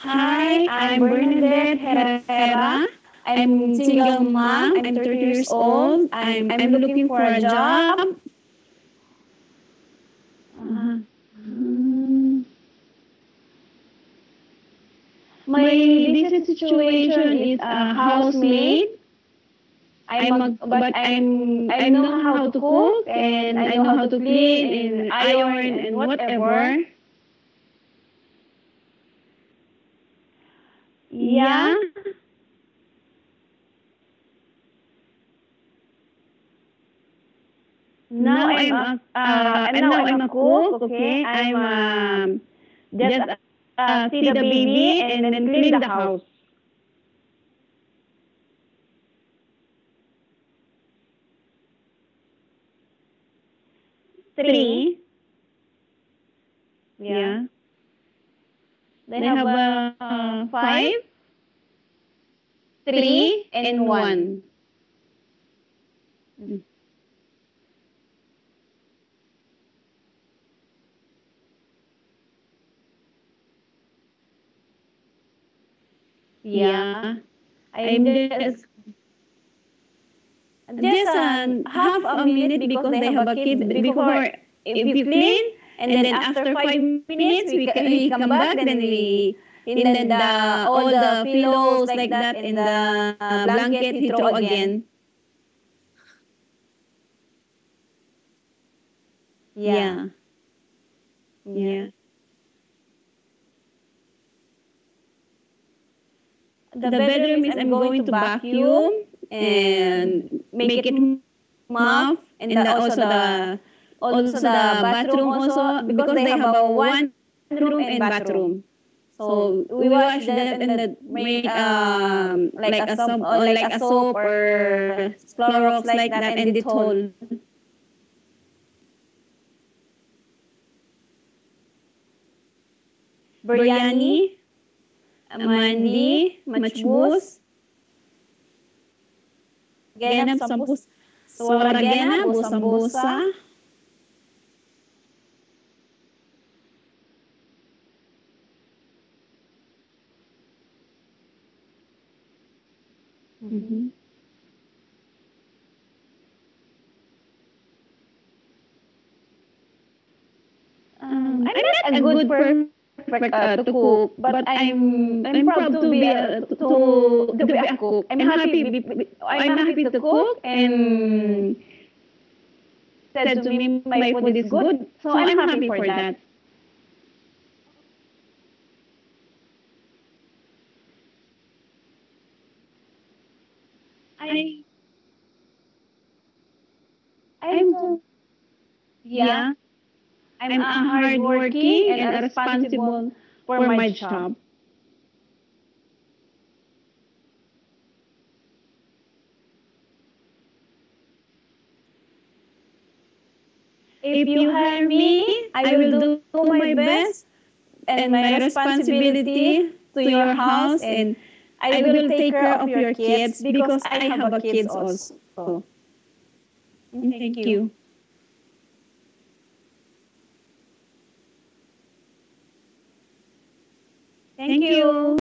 Hi, I'm Bernadette Herrera. I'm single mom. I'm 30 years old. I'm looking for a job. Uh, mm, My recent situation is a housemaid. I know how to cook and I know how to clean and iron and whatever. Yeah. Now I'm a cook. Okay, I'm just see the baby and then clean the house. Three. Yeah. They have five, three, and one. Yeah. I'm just half a minute because they have a kid before if you clean and then after 5 minutes we come back then we and then all the pillows like that and the blanket he throw again. Yeah. Yeah. The bedroom is I'm going to vacuum and make it mop and also the bathroom also because they have a one room and bathroom. So we wash that and the make like a soap or Clorox like that and Dettol. Biryani, mandi, machbus, genap sampus, suara genap, sambusa. Mhm. I'm not a good perfect to cook, but I'm proud to be a cook. I'm happy to cook and said to me my food is good, so I'm happy for that. I I'm yeah, I'm a hardworking and a responsible for my job. If you hire me, I will do my best and my responsibility to your house and I will take care of your kids because I have a kids also. Thank you. Thank you.